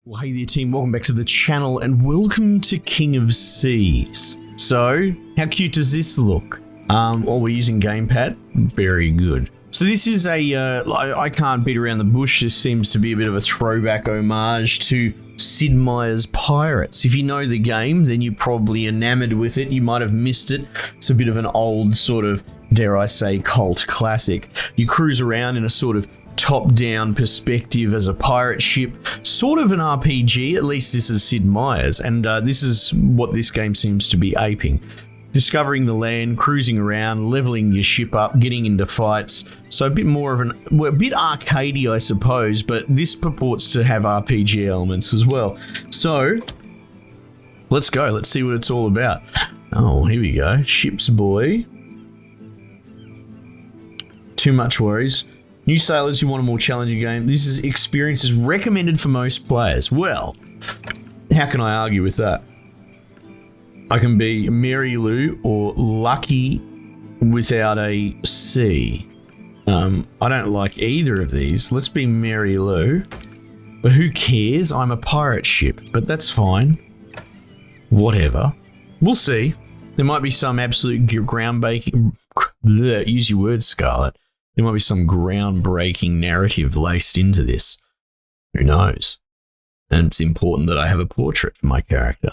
Well, hey there team, welcome back to the channel and welcome to King of Seas. So, how cute does this look? We're using gamepad, very good. So this is I can't beat around the bush, this seems to be a bit of a throwback homage to Sid Meier's Pirates. If you know the game, then you're probably enamored with it, you might have missed it. It's a bit of an old sort of, dare I say, cult classic. You cruise around in a sort of top-down perspective as a pirate ship, sort of an RPG, at least this is Sid Meier's, and this is what this game seems to be aping. Discovering the land, cruising around, leveling your ship up, getting into fights, so a bit more of a bit arcadey I suppose, but this purports to have RPG elements as well. So, let's go, let's see what it's all about. Oh, here we go, Ship's Boy. Too much worries. New sailors who want a more challenging game. This is experiences recommended for most players. Well, how can I argue with that? I can be Mary Lou or Lucky without a C. I don't like either of these. Let's be Mary Lou. But who cares? I'm a pirate ship, but that's fine. Whatever. We'll see. There might be some absolute groundbreaking... Use your words, Scarlet. There might be some groundbreaking narrative laced into this. Who knows? And it's important that I have a portrait for my character.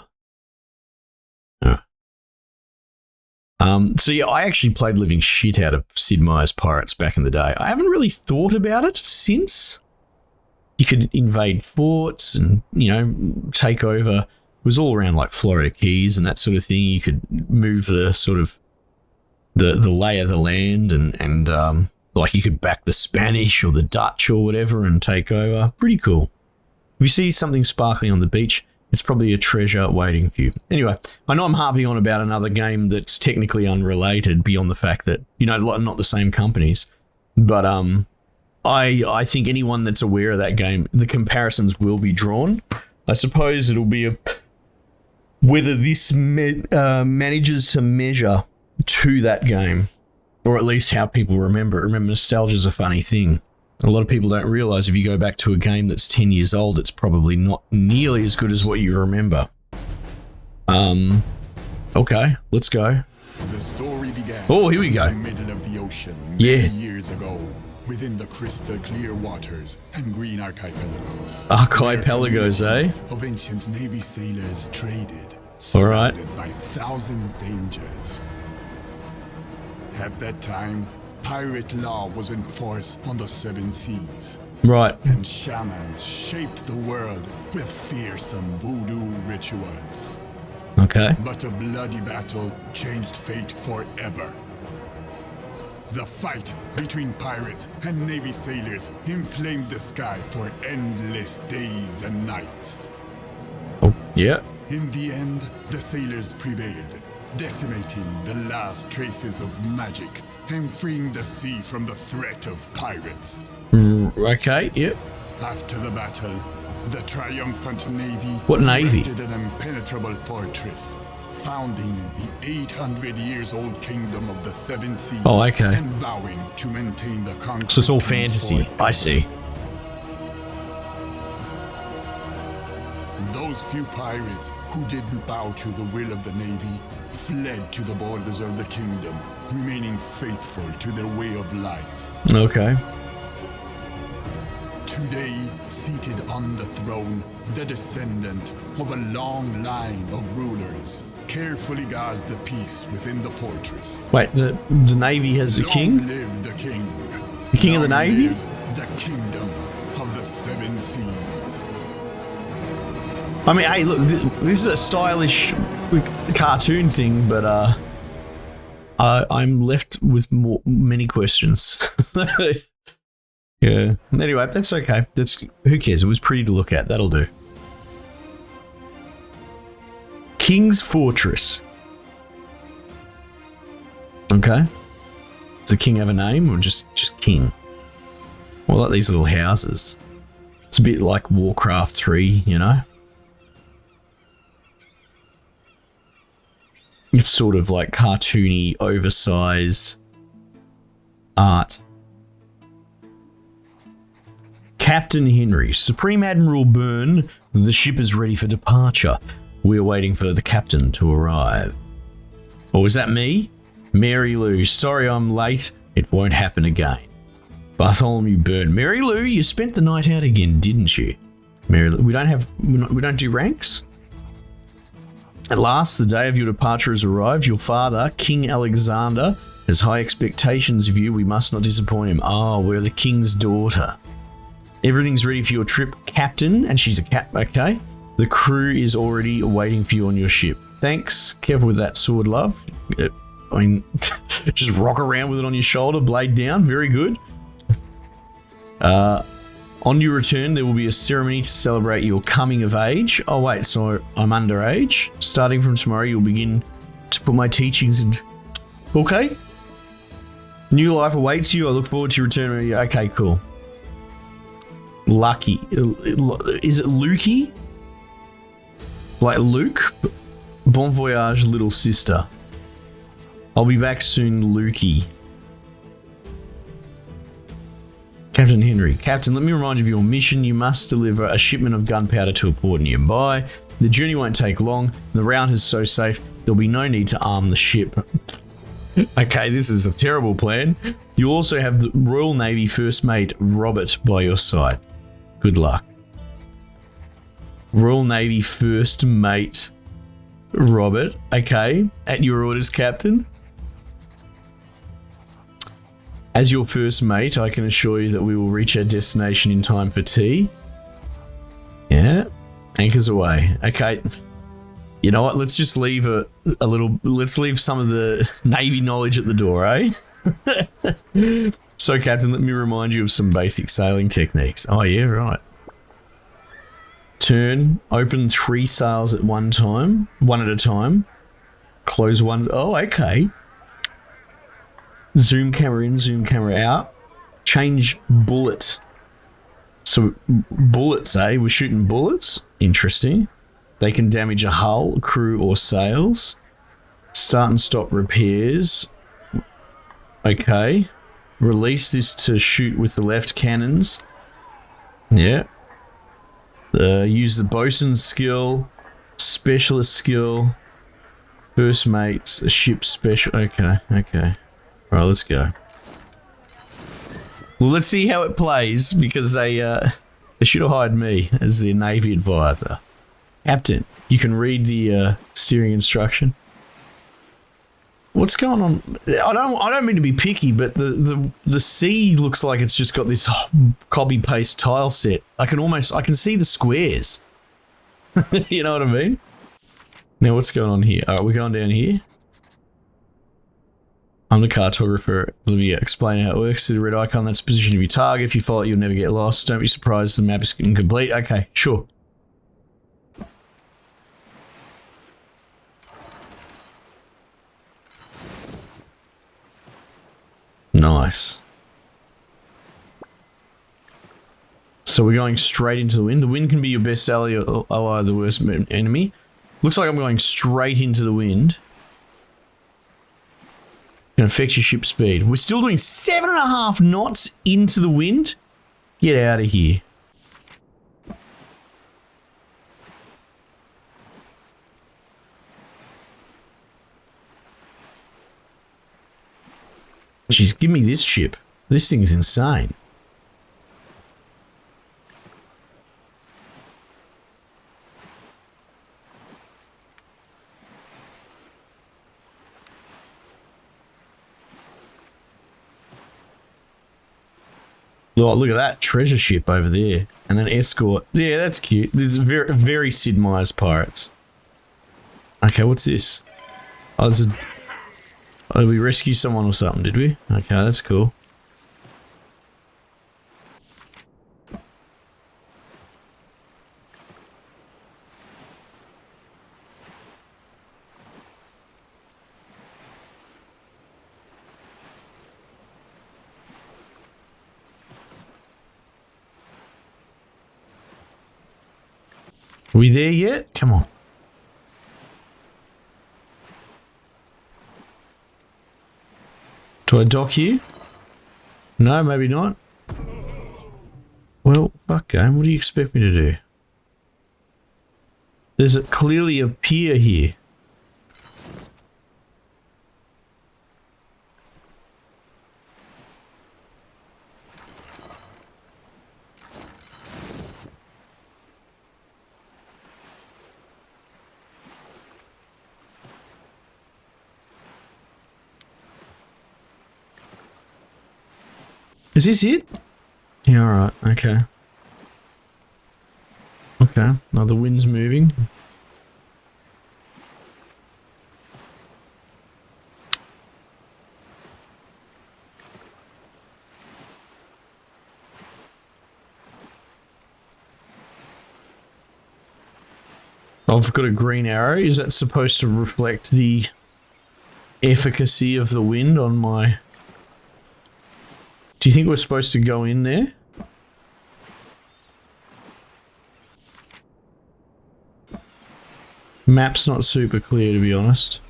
So yeah, I actually played living shit out of Sid Meier's Pirates back in the day. I haven't really thought about it since. You could invade forts and, you know, take over. It was all around like Florida Keys and that sort of thing. You could move the sort of the lay of the land and like you could back the Spanish or the Dutch or whatever and take over. Pretty cool. If you see something sparkling on the beach, it's probably a treasure waiting for you. Anyway, I know I'm harping on about another game that's technically unrelated beyond the fact that, you know, not the same companies. But I think anyone that's aware of that game, the comparisons will be drawn. I suppose it'll be whether this manages to measure to that game. Or at least how people remember it. Remember, nostalgia's a funny thing. A lot of people don't realise if you go back to a game that's 10 years old, it's probably not nearly as good as what you remember. Okay, let's go. The story began. Oh, here we go. In the middle of the ocean many years ago, within the crystal clear waters and green archipelagos. Archipelagos, eh? Of ancient Navy sailors traded, all right, surrounded by thousands of dangers. At that time, pirate law was in force on the seven seas. Right. And shamans shaped the world with fearsome voodoo rituals. Okay. But a bloody battle changed fate forever. The fight between pirates and Navy sailors inflamed the sky for endless days and nights. Oh, yeah. In the end, the sailors prevailed, decimating the last traces of magic and freeing the sea from the threat of pirates. Okay, yep. After the battle, the triumphant navy what navy? erected an impenetrable fortress, founding the 800 years old kingdom of the seven seas. Oh, okay. And vowing to maintain the conquest. So it's all fantasy. Forever. I see. Those few pirates who didn't bow to the will of the Navy fled to the borders of the kingdom, remaining faithful to their way of life. Okay. Today, seated on the throne, the descendant of a long line of rulers carefully guards the peace within the fortress. Wait, the Navy has a king? Long live the king. The king of the Navy? The kingdom of the seven seas. I mean, hey, look, this is a stylish cartoon thing, but I'm left with many questions. Yeah. Anyway, that's okay. Who cares? It was pretty to look at. That'll do. King's Fortress. Okay. Does the king have a name or just king? Well, like these little houses. It's a bit like Warcraft 3, you know? It's sort of like cartoony, oversized art. Captain Henry, Supreme Admiral Byrne, the ship is ready for departure. We are waiting for the captain to arrive. Or was that me? Mary Lou, sorry I'm late. It won't happen again. Bartholomew Byrne, Mary Lou, you spent the night out again, didn't you? Mary Lou, we don't do ranks? At last, the day of your departure has arrived. Your father, King Alexander, has high expectations of you. We must not disappoint him. Oh, we're the king's daughter. Everything's ready for your trip, Captain. And she's a cat, okay. The crew is already waiting for you on your ship. Thanks. Careful with that sword, love. I mean, just rock around with it on your shoulder, blade down. Very good. On your return, there will be a ceremony to celebrate your coming of age. Oh, wait, so I'm underage. Starting from tomorrow, you'll begin to put my teachings in. Okay. New life awaits you. I look forward to your return. Okay, cool. Lucky. Is it Lukey? Like Luke? Bon voyage, little sister. I'll be back soon, Lukey. Captain Henry. Captain, let me remind you of your mission. You must deliver a shipment of gunpowder to a port nearby. The journey won't take long. The route is so safe, there'll be no need to arm the ship. Okay, this is a terrible plan. You also have the Royal Navy First Mate Robert by your side. Good luck. Royal Navy First Mate Robert. Okay, at your orders, Captain. As your first mate, I can assure you that we will reach our destination in time for tea. Yeah, anchors away. Okay, you know what? Let's just leave let's leave some of the Navy knowledge at the door, eh? So, Captain, let me remind you of some basic sailing techniques. Oh, yeah, right. Turn, open 3 sails at one at a time. Close one. Oh, okay. Zoom camera in, zoom camera out. Change bullet. So bullets, eh? We're shooting bullets. Interesting. They can damage a hull, crew, or sails. Start and stop repairs. Okay. Release this to shoot with the left cannons. Yeah. Use the bosun's skill. Specialist skill. First mates, a ship special. Okay, okay. Alright, let's go. Well, let's see how it plays, because they should have hired me as their Navy advisor. Captain, you can read the steering instruction. What's going on? I don't mean to be picky, but the sea looks like it's just got this copy paste tile set. I can see the squares. You know what I mean? Now what's going on here? Alright, we're going down here. I'm the cartographer. Let me explain how it works. See the red icon, that's the position of your target. If you follow it, you'll never get lost. Don't be surprised the map is incomplete. Okay, sure. Nice. So we're going straight into the wind. The wind can be your best ally or the worst enemy. Looks like I'm going straight into the wind. Can affect your ship speed. We're still doing 7.5 knots into the wind. Get out of here. Jeez, give me this ship. This thing is insane. Oh, look at that treasure ship over there, and an escort. Yeah, that's cute. This is very, very Sid Meier's Pirates. Okay, what's this? Oh, this is. Oh, did we rescue someone or something? Did we? Okay, that's cool. Are we there yet? Come on. Do I dock here? No, maybe not. Well, fuck, game. What do you expect me to do? There's clearly a pier here. Is this it? Yeah, alright, okay. Okay, now the wind's moving. I've got a green arrow. Is that supposed to reflect the efficacy of the wind on my... Do you think we're supposed to go in there? Map's not super clear, to be honest.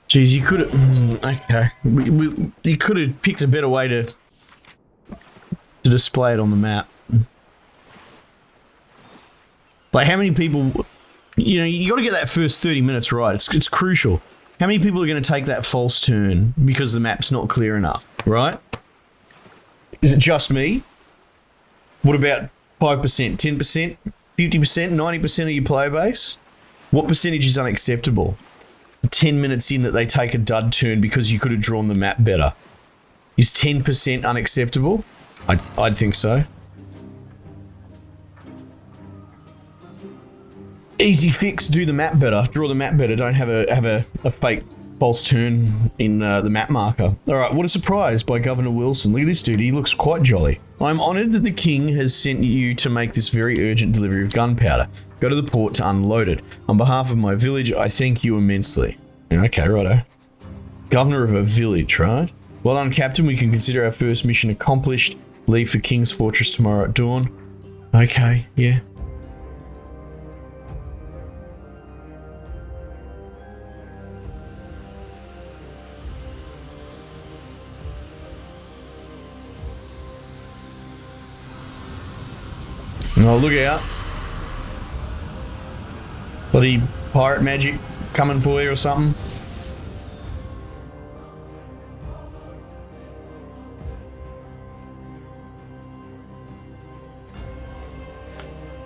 Jeez, you could have... okay. You could have picked a better way to display it on the map. Like, how many people... You know, you got to get that first 30 minutes right. It's crucial. How many people are going to take that false turn because the map's not clear enough, right? Is it just me? What about 5%, 10%, 50%, 90% of your player base? What percentage is unacceptable? 10 minutes in that they take a dud turn because you could have drawn the map better. Is 10% unacceptable? I'd think so. Easy fix, do the map better. Draw the map better. Don't have a fake false turn in the map marker. Alright, what a surprise by Governor Wilson. Look at this dude, he looks quite jolly. I'm honoured that the king has sent you to make this very urgent delivery of gunpowder. Go to the port to unload it. On behalf of my village, I thank you immensely. Okay, righto. Governor of a village, right? Well done, Captain. We can consider our first mission accomplished. Leave for King's Fortress tomorrow at dawn. Okay, yeah. Oh, look out. Bloody pirate magic coming for you or something.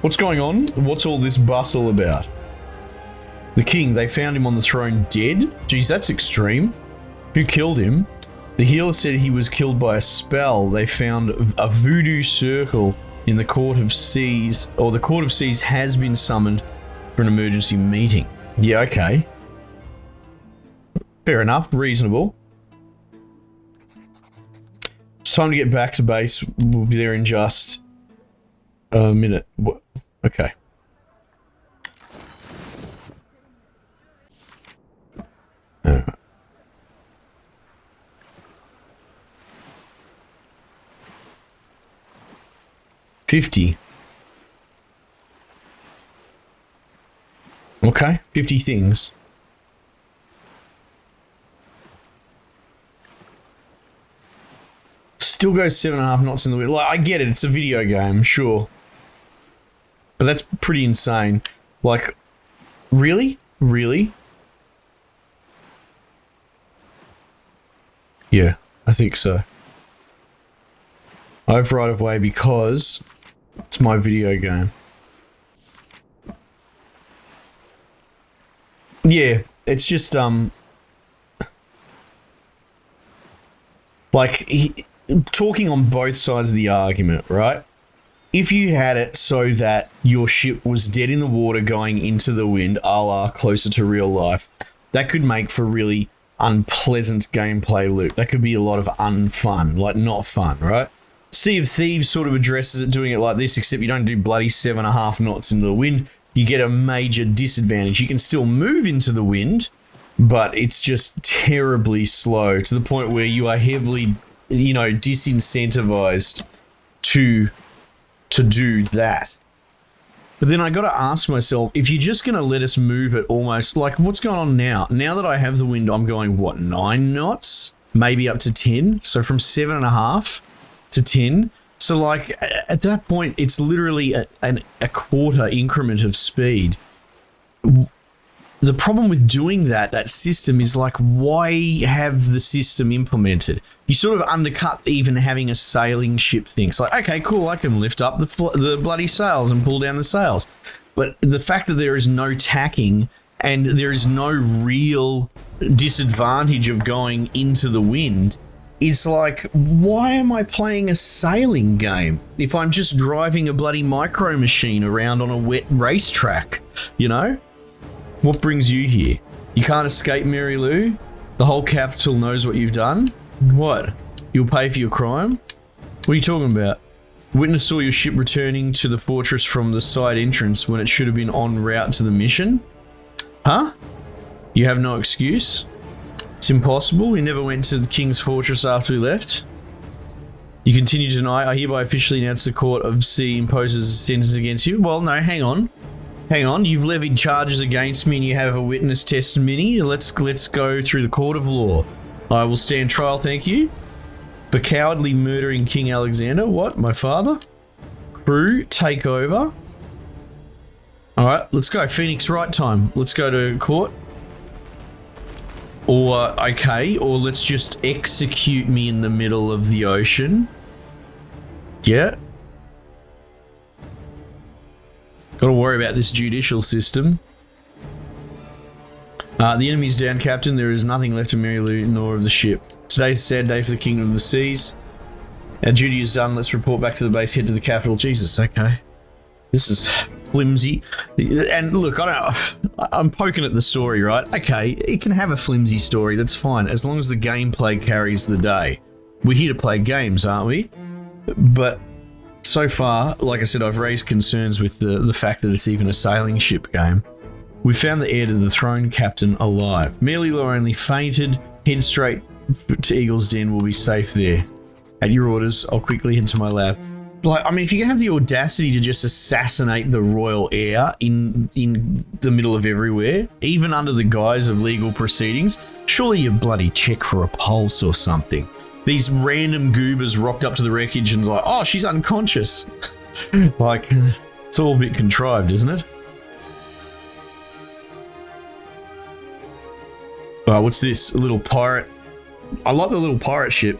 What's going on? What's all this bustle about? The king, they found him on the throne dead? Geez, that's extreme. Who killed him? The healer said he was killed by a spell. They found a voodoo circle in the Court of Seas, or the Court of Seas has been summoned for an emergency meeting. Yeah, okay. Fair enough, reasonable. It's time to get back to base. We'll be there in just a minute. What? Okay. Alright. $50. Okay, 50 things. Still goes 7.5 knots in the wind. Like, I get it, it's a video game, sure. But that's pretty insane. Like, really? Really? Yeah, I think so. I have right of way because it's my video game. Yeah, it's just, like, talking on both sides of the argument, right? If you had it so that your ship was dead in the water going into the wind, a la closer to real life, that could make for really unpleasant gameplay loop. That could be a lot of unfun, like not fun, right? Sea of Thieves sort of addresses it doing it like this, except you don't do bloody 7.5 knots into the wind. You get a major disadvantage. You can still move into the wind, but it's just terribly slow to the point where you are heavily you know, disincentivized to do that. But then I got to ask myself, if you're just going to let us move it almost like what's going on now? Now that I have the wind, I'm going, what, 9 knots? Maybe up to 10. So from 7.5 to 10. So like at that point, it's literally a quarter increment of speed. The problem with doing that system is like, why have the system implemented? You sort of undercut even having a sailing ship thing. It's like, okay, cool, I can lift up the bloody sails and pull down the sails. But the fact that there is no tacking and there is no real disadvantage of going into the wind, is like, why am I playing a sailing game if I'm just driving a bloody micro machine around on a wet racetrack, you know? What brings you here? You can't escape, Mary Lou? The whole capital knows what you've done? What? You'll pay for your crime? What are you talking about? Witness saw your ship returning to the fortress from the side entrance when it should have been en route to the mission? Huh? You have no excuse? It's impossible. We never went to the King's Fortress after we left. You continue to deny. I hereby officially announce the Court of Sea imposes a sentence against you. Well, no, hang on. Hang on, you've levied charges against me and you have a witness testimony. Let's go through the court of law. I will stand trial, thank you. For cowardly murdering King Alexander. What? My father? Crew, take over. Alright, let's go. Phoenix Right time. Let's go to court. Or, okay, or let's just execute me in the middle of the ocean. Yeah. Got to worry about this judicial system. The enemy's down, Captain. There is nothing left of Mary Lou nor of the ship. Today's a sad day for the Kingdom of the Seas. Our duty is done. Let's report back to the base, head to the capital. Jesus, okay. This is flimsy. And look, I'm poking at the story, right? Okay, it can have a flimsy story. That's fine, as long as the gameplay carries the day. We're here to play games, aren't we? But so far, like I said, I've raised concerns with the fact that it's even a sailing ship game. We found the heir to the throne, Captain, alive. Merely Law only fainted. Head straight to Eagle's Den. We'll be safe there. At your orders, I'll quickly head to my lab. Like, I mean, if you can have the audacity to just assassinate the royal heir in the middle of everywhere, even under the guise of legal proceedings, surely you bloody check for a pulse or something. These random goobers rocked up to the wreckage and like, oh, she's unconscious. Like, it's all a bit contrived, isn't it? What's this? A little pirate. I like the little pirate ship.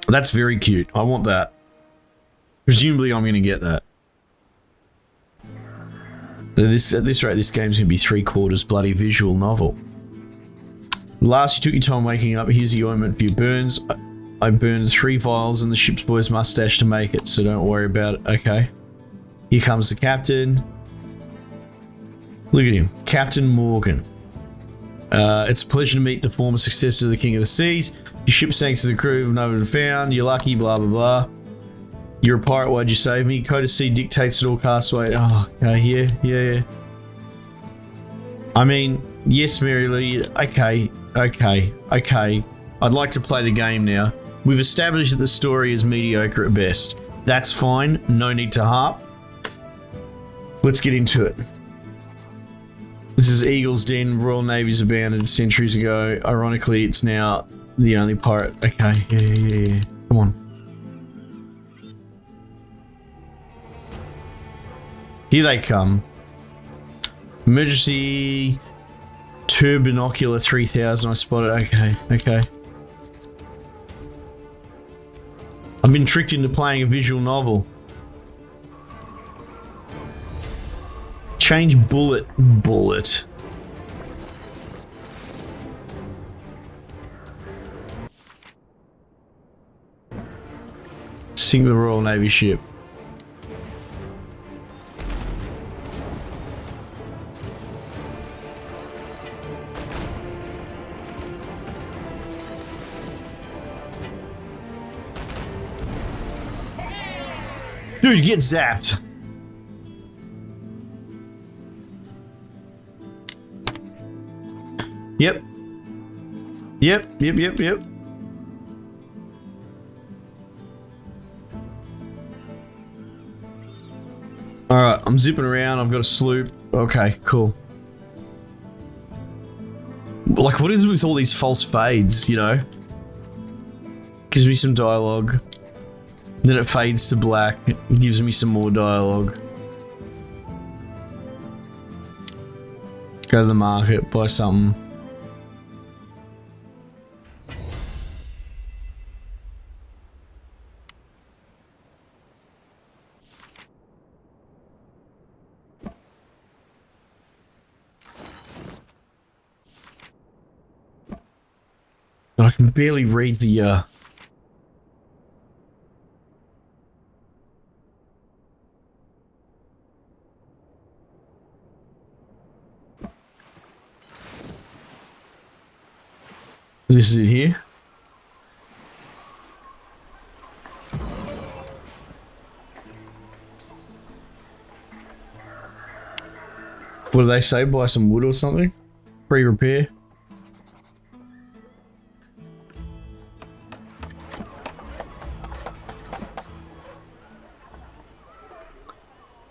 That's very cute. I want that. Presumably I'm going to get that. At this rate, this game's going to be 3/4 bloody visual novel. Last, you took your time waking up. Here's the ointment for your burns. I burned 3 vials in the ship's boy's mustache to make it, so don't worry about it. Okay. Here comes the captain. Look at him. Captain Morgan. It's a pleasure to meet the former successor of the King of the Seas. Your ship sank to the crew, never been found. You're lucky, blah, blah, blah. You're a pirate, why'd you save me? Code of Sea dictates that all castaways. Oh, okay, yeah. I mean, yes, Mary Lee. Okay. I'd like to play the game now. We've established that the story is mediocre at best. That's fine. No need to harp. Let's get into it. This is Eagle's Den. Royal Navy's abandoned centuries ago. Ironically, it's now the only pirate. Okay, yeah. Come on. Here they come. Emergency turbinocular 3000. I spotted. Okay. I've been tricked into playing a visual novel. Change bullet. Sink the Royal Navy ship. Dude, get zapped. Yep. Alright, I'm zipping around. I've got a sloop. Okay, cool. Like, what is it with all these false fades, you know? Gives me some dialogue. Then it fades to black. It gives me some more dialogue. Go to the market, buy something. I can barely read the, This is it here. What do they say? Buy some wood or something? Free repair?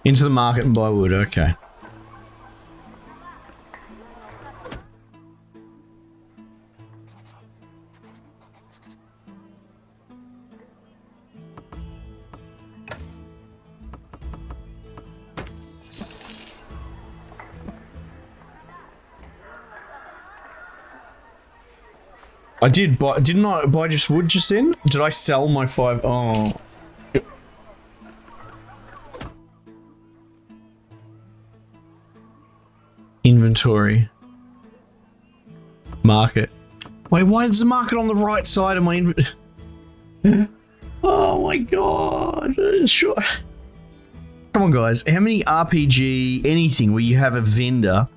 Into the market and buy wood, okay. I did buy, didn't I buy just wood just then? Did I sell my 5? Oh. Inventory. Market. Wait, why is the market on the right side of my inventory? Oh my god. Sure. Come on guys, how many RPG, anything where you have a vendor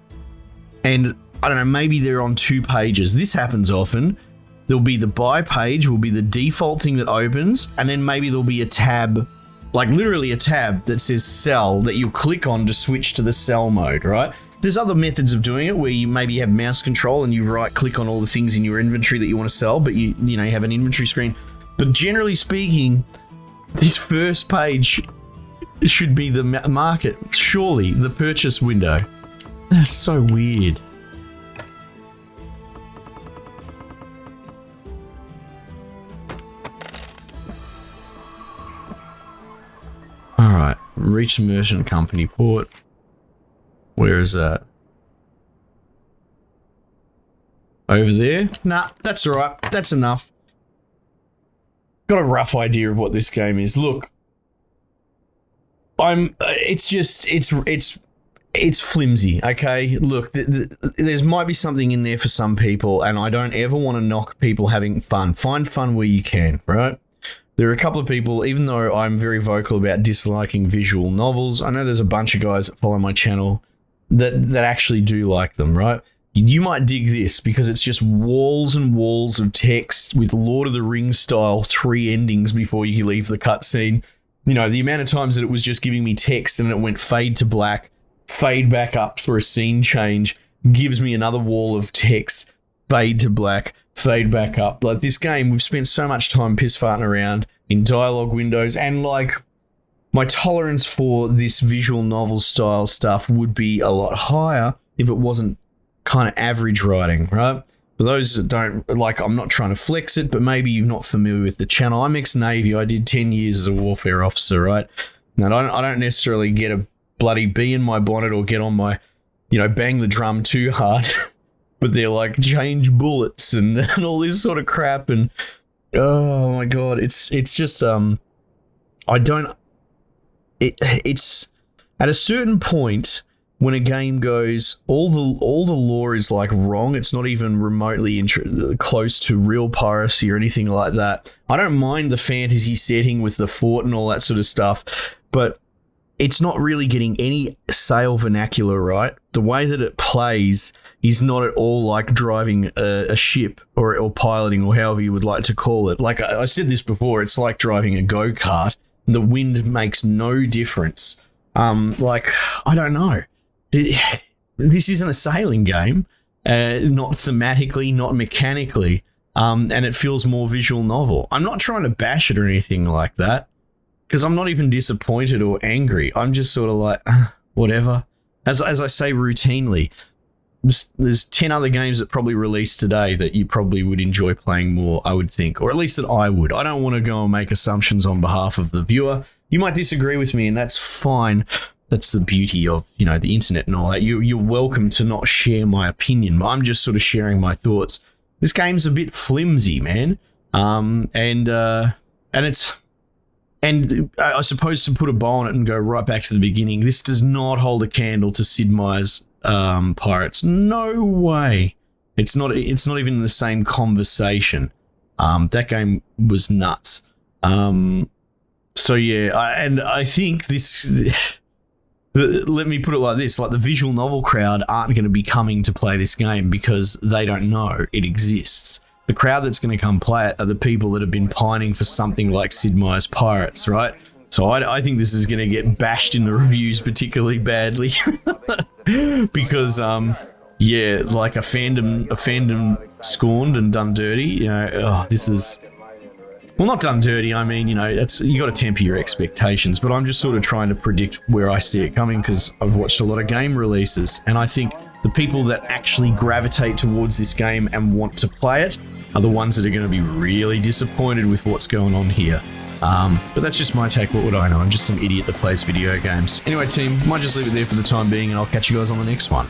and, I don't know, maybe they're on 2 pages. This happens often. There'll be the buy page, will be the default thing that opens, and then maybe there'll be a tab, like literally a tab that says sell that you'll click on to switch to the sell mode, right? There's other methods of doing it where you maybe have mouse control and you right click on all the things in your inventory that you want to sell, but you know, you have an inventory screen. But generally speaking, this first page should be the market, surely, the purchase window. That's so weird. Alright, reach the merchant company port. Where is that? Over there? Nah, that's alright. That's enough. Got a rough idea of what this game is. Look, it's just, it's flimsy, okay? Look, there's might be something in there for some people, and I don't ever want to knock people having fun. Find fun where you can, right? There are a couple of people, even though I'm very vocal about disliking visual novels, I know there's a bunch of guys that follow my channel that actually do like them, right? You might dig this because it's just walls and walls of text with Lord of the Rings style 3 endings before you leave the cutscene. You know, the amount of times that it was just giving me text and it went fade to black, fade back up for a scene change, gives me another wall of text, fade to black, fade back up. Like, this game, we've spent so much time piss farting around in dialogue windows, and like, my tolerance for this visual novel style stuff would be a lot higher if it wasn't kind of average writing, right? For those that don't, like, I'm not trying to flex it, but maybe you're not familiar with the channel. I'm ex-Navy. I did 10 years as a warfare officer, right? Now, I don't necessarily get a bloody bee in my bonnet or get on my, you know, bang the drum too hard, but they're like, change bullets and all this sort of crap, and oh my god, it's just, it's at a certain point when a game goes, all the lore is like wrong. It's not even remotely close to real piracy or anything like that. I don't mind the fantasy setting with the fort and all that sort of stuff, but it's not really getting any sail vernacular right. The way that it plays is not at all like driving a ship or piloting, or however you would like to call it. Like I said this before, it's like driving a go-kart. The wind makes no difference. Like, I don't know. This isn't a sailing game, not thematically, not mechanically, and it feels more visual novel. I'm not trying to bash it or anything like that. because I'm not even disappointed or angry. I'm just sort of like, whatever. As I say routinely, there's 10 other games that probably released today that you probably would enjoy playing more, I would think, or at least that I would. I don't want to go and make assumptions on behalf of the viewer. You might disagree with me, and that's fine. That's the beauty of, you know, the internet and all that. You're welcome to not share my opinion. I'm just sort of sharing my thoughts. This game's a bit flimsy, man. And I suppose to put a bow on it and go right back to the beginning, this does not hold a candle to Sid Meier's Pirates. No way. It's not even in the same conversation. That game was nuts. So yeah, I think this. Let me put it like this: like the visual novel crowd aren't going to be coming to play this game because they don't know it exists. The crowd that's going to come play it are the people that have been pining for something like Sid Meier's Pirates, right? So I think this is going to get bashed in the reviews particularly badly because, yeah, like a fandom scorned and done dirty. You know, this is, well, not done dirty. I mean, you know, you got to temper your expectations. But I'm just sort of trying to predict where I see it coming because I've watched a lot of game releases, and I think the people that actually gravitate towards this game and want to play it are the ones that are going to be really disappointed with what's going on here. But that's just my take. What would I know? I'm just some idiot that plays video games. Anyway, team, might just leave it there for the time being, and I'll catch you guys on the next one.